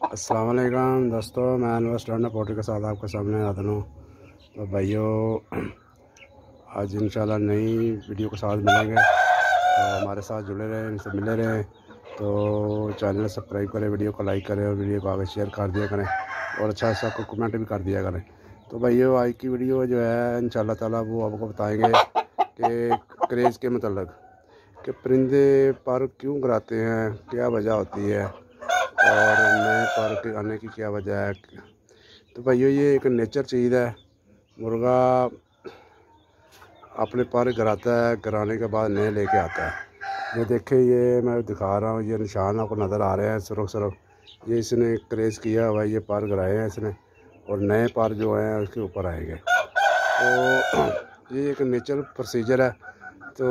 अस्सलाम वालेकुम दोस्तों, मैं अनवर स्टैंड पोल्ट्री के साथ आपके सामने आता हूँ। तो भाइयों, आज इंशाल्लाह नई वीडियो के साथ मिलेंगे, तो हमारे साथ जुड़े रहें, इनसे मिले रहें। तो चैनल सब्सक्राइब करें, वीडियो को लाइक करें और वीडियो को आगे शेयर कर दिया करें और अच्छा सा आपको कमेंट भी कर दिया करें। तो भाइयों, आज की वीडियो जो है इंशाल्लाह ताला वो आपको बताएँगे कि क्रेज़ के मतलब कि परिंदे पर क्यों गिराते हैं, क्या वजह होती है और नए पर के आने की क्या वजह है। तो भाइयों, ये एक नेचर चीज़ है। मुर्गा अपने पर गिराता है, गिराने के बाद नए लेके आता है। ये देखे, ये मैं दिखा रहा हूँ, ये निशान आपको नज़र आ रहे हैं सुरख सुरख। ये इसने क्रेज़ किया हुआ है, ये पर गिराए हैं इसने और नए पर जो हैं उसके ऊपर आएंगे। तो ये एक नेचर प्रोसीजर है। तो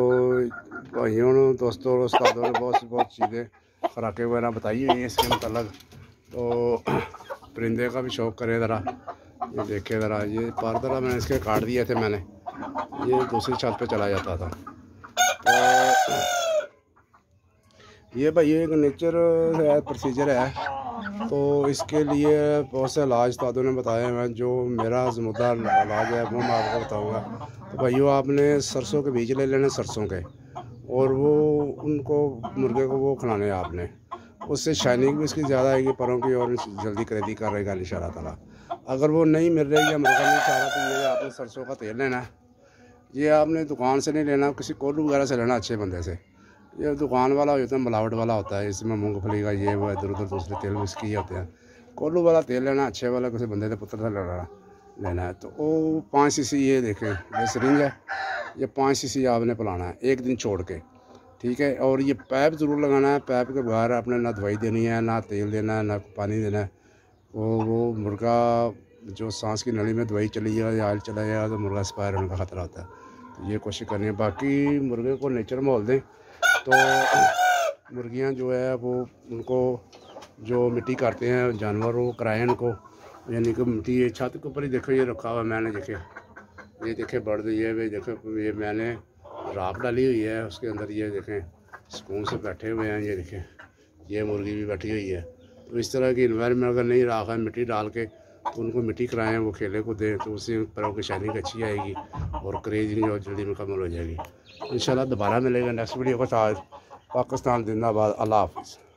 भाइयों, दोस्तों, उस्तादों ने बहुत चीज़ें खुराकें वगैरह बताई हुई हैं इसके मतलब। तो परिंदे का भी शौक़ करें ज़रा। ये देखे ज़रा, ये पर ज़रा मैंने इसके काट दिए थे, मैंने ये दूसरी छत पे चला जाता था। तो ये भाई एक नेचर है, प्रोसीजर है। तो इसके लिए बहुत से इलाज उस्तादों ने बताए हैं, जो मेरा ज़िम्मेदार इलाज है वो मैं आपको बताऊँगा। तो भाइयों, आपने सरसों के बीज ले लेने, सरसों के, और वो उनको मुर्गे को वो खिलाने हैं आपने। उससे शाइनिंग भी इसकी ज़्यादा आएगी परों की और जल्दी क्रेदी करेगा इंशाल्लाह ताला। अगर वो नहीं मिल रही या मुर्गा नहीं चाह रहा, तो ये आपने सरसों का तेल लेना है। ये आपने दुकान से नहीं लेना, किसी कोल्हू वगैरह से लेना, अच्छे बंदे से। ये दुकान वाला होता है, मिलावट वाला होता है, इसमें मूंगफली का ये वो इधर उधर दूसरे तेल इसकी होते हैं। कोल्हू वाला तेल लेना, अच्छे वाला, किसी बंदे से पुत्र से लेना है। तो वो 5 सीसी, ये देखें, ये सिरिंज है, ये 5 सीसी आपने पिलाना है एक दिन छोड़ के, ठीक है। और ये पैप ज़रूर लगाना है। पैप के बगैर आपने ना दवाई देनी है, ना तेल देना है, ना पानी देना है। वो मुर्गा जो सांस की नली में दवाई चली जाए या आयल चला जाएगा तो मुर्गा एक्सपायर होने का ख़तरा होता है। तो ये कोशिश करनी है। बाकी मुर्गे को नेचर माहौल दें। तो मुर्गियाँ जो है वो, उनको जो मिट्टी काटते हैं जानवर, वो कराएँ उनको, यानी कि मिट्टी ये छत के ऊपर ही देखो, ये रखा हुआ मैंने, ये देखे बर्ड, ये देखो, ये मैंने राख डाली हुई है उसके अंदर, ये देखें सुकून से बैठे हुए हैं। ये देखें, ये मुर्गी भी बैठी हुई है। तो इस तरह की इन्वायरमेंट अगर नहीं राख है, मिट्टी डाल के तो उनको मिट्टी कराएं, वो खेले को दें, तो उससे पैरों की शाइनिंग अच्छी आएगी और क्रेजिंग जो जल्दी मुकम्मल हो जाएगी। इंशाल्लाह दोबारा मिलेगा नेक्स्ट वीडियो के साथ। पाकिस्तान जिंदाबाद। अल्लाह हाफ़िज़।